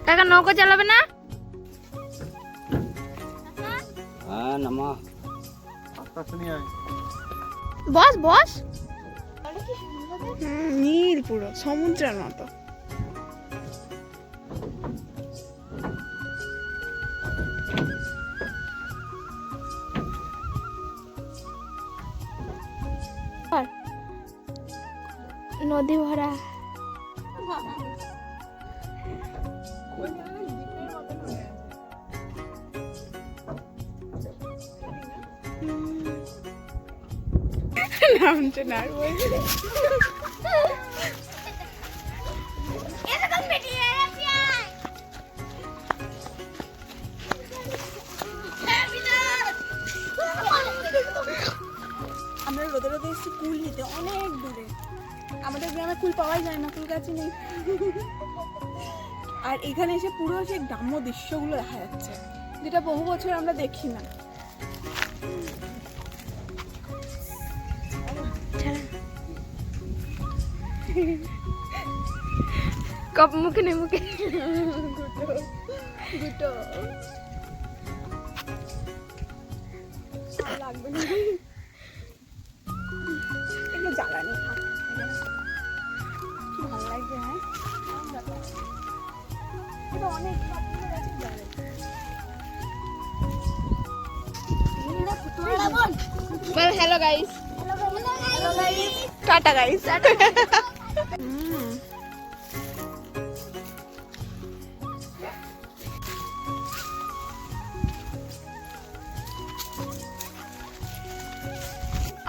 কাকা নৌকা চালাবে না? হ্যাঁ নামা। বস বস। নীল পুরো সমুদ্রের মতো। নদী ভরা। নামছে না আমরা রোদে রোদে এসেছি কুল নিতে অনেক দূরে। আমাদের গ্রামে কুল পাওয়াই যায় না, কুল গাছই নেই। আর এখানে এসে পুরো সেই গ্রাম্য দৃশ্যগুলো দেখা যাচ্ছে, যেটা বহু বছর আমরা দেখি না। কপ মুখে নেই মুখে। দুটো লাগবে না, এগুলো জ্বালানি থাক। কি ভালো লাগবে। হ্যাঁ এটা অনেক হ্যালো গাইস। Tata guys.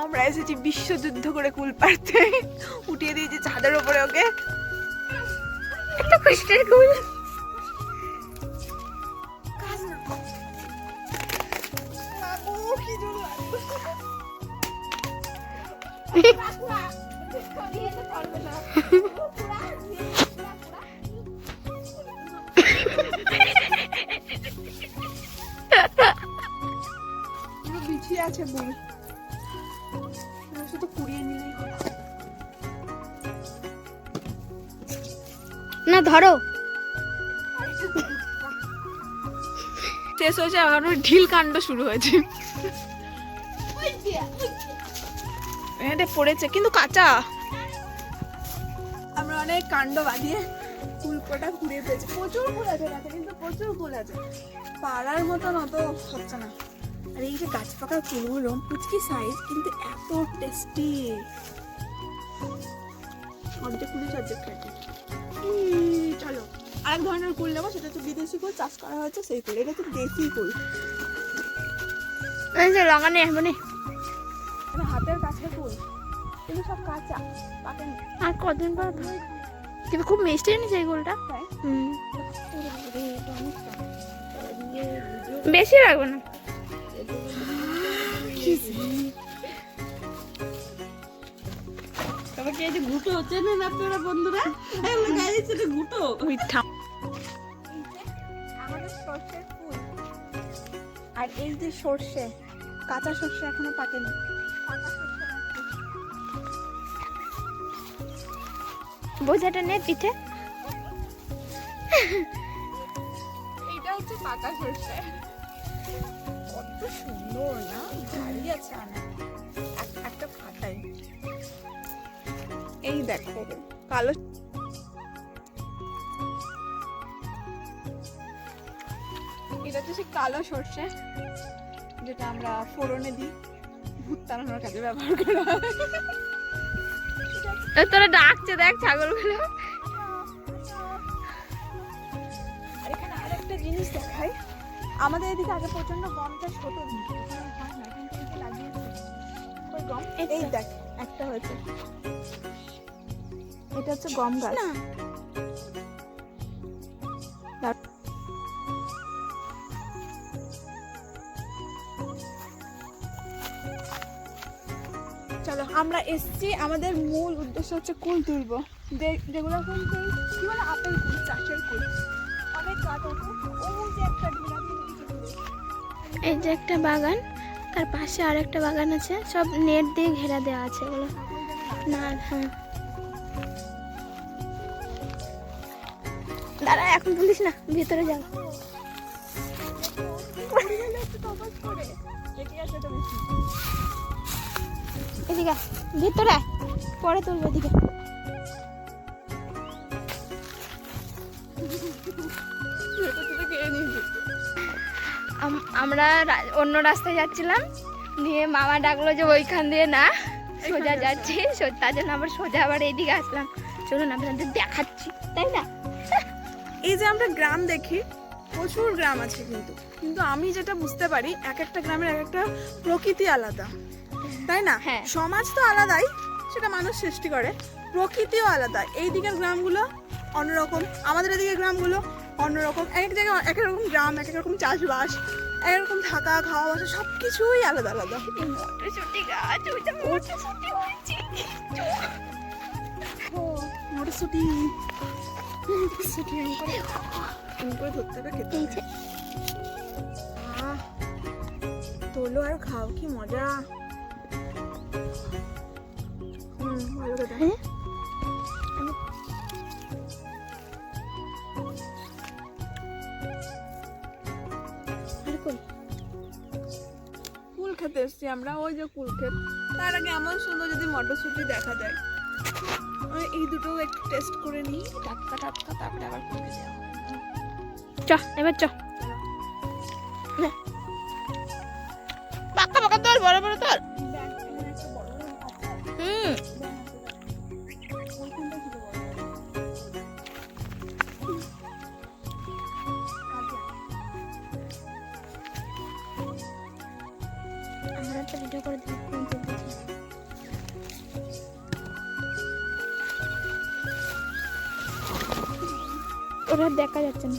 আমরা এসেছি বিশ্বযুদ্ধ করে কুল পাড়তে, উঠিয়ে দিয়েছি ছাদের উপরে ওকে। একটা কষ্টের কুল। বিছিয়ে আছে বই, শুধু কুড়িয়ে নিলেই হলো। না ধরো। শেষ হয়েছে, এখন ঢিল কাণ্ড শুরু হয়েছে। এটা পড়েছে কিন্তু কাঁচা। আমরা অনেক কাণ্ড বাঁধিয়ে ফুল কোটা ঘুরিয়ে পেয়েছি। প্রচুর ফুল আছে গাছে, কিন্তু প্রচুর ফুল আছে, পাড়ার মতন অত হচ্ছে না। আর এই যে গাছ পাকার ফুলগুলো পুচকি সাইজ, কিন্তু এত টেস্টি। অর্ধেক ফুলই অর্ধেক খাটি। চলো আরেক ধরনের ফুল নেবো, সেটা হচ্ছে বিদেশি ফুল, চাষ করা হয়েছে সেই ফুল। এটা হচ্ছে দেশি ফুল। লাগানে মানে হাতের কাছে ফুল, কিন্তু সব কাঁচা, পাকেনি। আর কদিন পর কিন্তু খুব মিষ্টি নিছে এই ফুলটা। তাই বেশি লাগবে না। তবে কি এই যে ঘুটো হচ্ছে না আপনারা বন্ধুরা, আমরা গাড়ির সাথে ঘুটো ওই থাম। আমাদের সর্ষের ফুল, আর এই যে সর্ষে, কাঁচা সর্ষে এখনো পাকেনি। বোঝাটা নে পিঠে। এইটা হচ্ছে পাকা সর্ষে। কত সুন্দর না, ভারী আছে অনেক। একটা ফাটাই, এই দেখো কালো। এটা হচ্ছে সে কালো সর্ষে, যেটা আমরা ফোড়নে দিই, ভূত তাড়ানোর কাজে ব্যবহার করা হয়। তোরা ডাকছে দেখ ছাগলগুলো। আর এখানে আরেকটা জিনিস দেখাই, আমাদের এদিকে আগে প্রচন্ড গম চাষ হতো, গম। এই দেখ একটা হয়েছে, এটা হচ্ছে গম গাছ। চলো আমরা এসছি, আমাদের মূল উদ্দেশ্য হচ্ছে কুল তুলবো। যেগুলো কুল কি বলে, আপেল কুল, চাষের কুল। অনেক গাছ আছে, ওই যে একটা এই যে একটা বাগান, তার পাশে আরেকটা বাগান আছে, সব নেট দিয়ে ঘেরা দেওয়া আছে এগুলো। না হ্যাঁ দাঁড়া, এখন তুলিস না, ভিতরে যাও। এদিকে আয়, ভিতরে আয়, পরে তুলবো এদিকে। আমরা অন্য রাস্তায় যাচ্ছিলাম, দিয়ে মামা ডাকলো যে ওইখান দিয়ে না, সোজা যাচ্ছি, তার জন্য আবার সোজা আবার এইদিকে আসলাম। চলুন আপনাদের দেখাচ্ছি, তাই না? এই যে আমরা গ্রাম দেখি, প্রচুর গ্রাম আছে, কিন্তু কিন্তু আমি যেটা বুঝতে পারি এক একটা গ্রামের এক একটা প্রকৃতি আলাদা, তাই না? হ্যাঁ। সমাজ তো আলাদাই, সেটা মানুষ সৃষ্টি করে, প্রকৃতিও আলাদা। এই দিকের গ্রামগুলো অন্যরকম, আমাদের এদিকের গ্রামগুলো অন্যরকম। এক এক জায়গায় এক এক রকম গ্রাম, এক এক রকম চাষবাস, এক রকম থাকা খাওয়া বাসা, সব কিছুই আলাদা আলাদা। মটরশুঁটি গাছ, ওইটা মটরশুঁটি হয়েছে। মটরশুঁটি করে ধরতে হবে, খেতে হবে। তোলো আর খাও, কি মজা। ভালো কথা। কুল খেতে এসছি আমরা, ওই যে কুল ক্ষেত, তার আগে এমন সুন্দর যদি মটরশুঁটি দেখা যায়। এই দুটো একটু টেস্ট করে নিই, টাটকা টাটকা, তারপরে আবার কুল খেতে যাবো। চ, এবার চ। পাকা পাকা তোল, বড় বড় তোল। আমরা একটা ভিডিও করে দিই। ওরা দেখা যাচ্ছে না।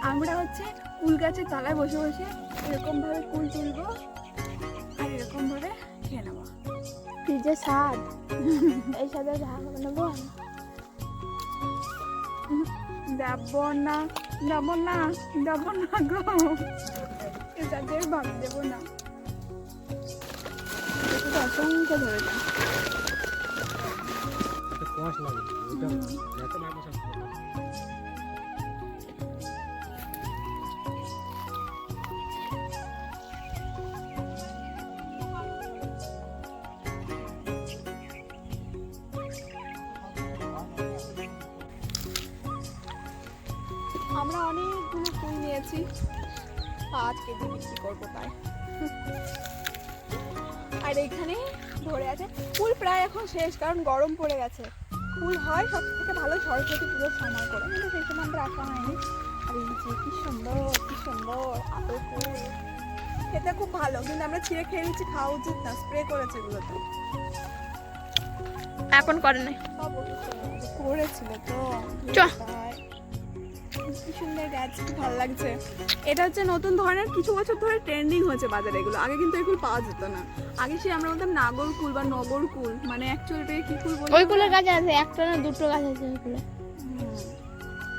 আমরা হচ্ছে কুল গাছের তলায় বসে বসে এরকম ভাবে কুল তুলবো আর এরকম ভাবে খেয়ে নেবো। কি যে স্বাদ, এই স্বাদের ভাগ নেবো। যাবো না, যাবো না, যাবো না গো, এ স্বাদের ভাগ দেবো না। অসংখ্য ধরে যায়। আমরা অনেকগুলো ফুল নিয়েছি, 5 কেজি বিক্রি করবো তাই। আর এখানে ধরে আছে ফুল, প্রায় এখন শেষ, কারণ গরম পড়ে গেছে। ফুল হয় সব থেকে ভালো সরস্বতী পুজোর সময় করে, কিন্তু সেই সময় আমরা আসা হয়নি। আর এই যে কি সুন্দর, কি সুন্দর আপেল ফুল, এটা খুব ভালো, কিন্তু আমরা ছিঁড়ে খেয়ে নিচ্ছি, খাওয়া উচিত না, স্প্রে করেছে এগুলোতে। এখন করে নাই, করেছিল তো। চ। কি সুন্দর গাছ, কি ভালো লাগছে। এটা হচ্ছে নতুন ধরনের, কিছু বছর ধরে ট্রেন্ডিং হয়েছে বাজারে এগুলো। আগে কিন্তু এগুলো পাওয়া যেত না, আগে সে আমরা বলতাম নাগর কুল বা নগর কুল, মানে অ্যাকচুয়ালি কি কুল বলি? ওই কুলের গাছ আছে, একটা না দুটো গাছ আছে ওই কুলে।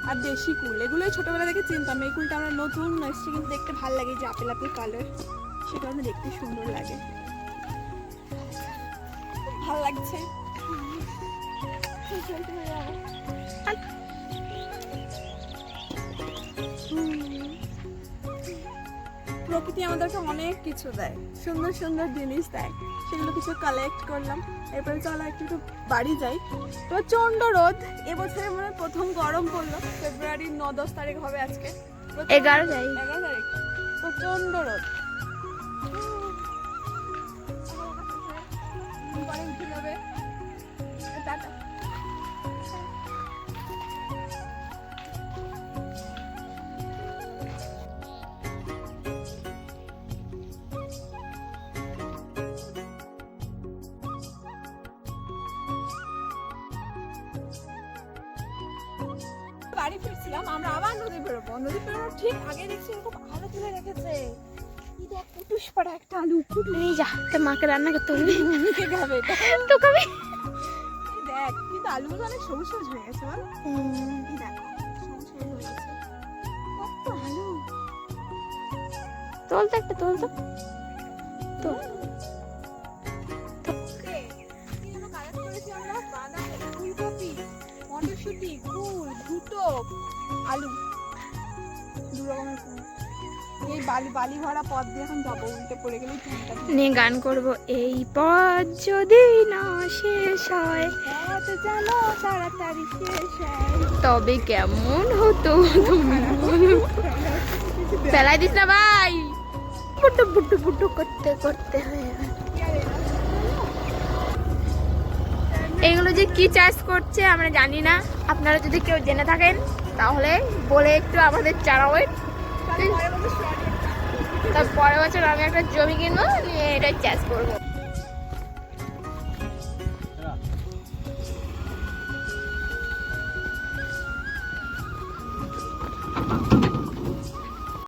আর দেশি কুল, এগুলোই ছোটবেলা থেকে চিনতাম। এই কুলটা আমরা নতুন এসেছি, কিন্তু দেখতে ভালো লাগে, যে আপেল আপেল কালার, সে কারণে দেখতে সুন্দর লাগে, ভালো লাগছে। প্রকৃতি আমাদেরকে অনেক কিছু দেয়, সুন্দর সুন্দর জিনিস দেয়, সেগুলো কিছু কালেক্ট করলাম। এরপরে চলো একটু একটু বাড়ি যাই। প্রচন্ড রোদ, এবছরে মানে প্রথম গরম পড়লো, ফেব্রুয়ারির 9-10 তারিখ হবে আজকে, 11 তারিখ। 11 তারিখ, প্রচন্ড রোদ। পরে উঠে যাবে, টাটা। বাড়ি ফিরছিলাম আমরা, আবার নদী বেরোবো। নদী বেরোনোর ঠিক আগে দেখছি এরকম আলু তুলে রেখেছে। কি দেখ, কুটুস পাড়া একটা আলু, নিয়ে যা, তোর মাকে রান্না করতে হবে। কে খাবে এটা? তো খাবি। দেখ, কিন্তু আলুগুলো অনেক সবুজ সবুজ হয়ে গেছে বল। এই দেখ, সবুজ সবুজ হয়ে গেছে, কত আলু। তোল তো একটা, তোল তো। তো কি আলু, দু রকমের কুমড়ো। এই বালি ভরা পথ দিয়ে এখন যাবো, উল্টে পড়ে গেলে নিয়ে গান করব, এই পথ যদি না শেষ হয় পথ জানো তাড়াতাড়ি শেষ হয়। তবে কেমন হতো তুমি বলো। ফেলাই দিস না ভাই, বুটু বুটু বুটু করতে করতে হয়ে গেল। এগুলো যে কি চাষ করছে আমরা জানি না, আপনারা যদি কেউ জেনে থাকেন তাহলে বলে একটু আমাদের জানাবেন। তার পরের বছর আমি একটা জমি কিনবো, নিয়ে এটা চাষ করবো।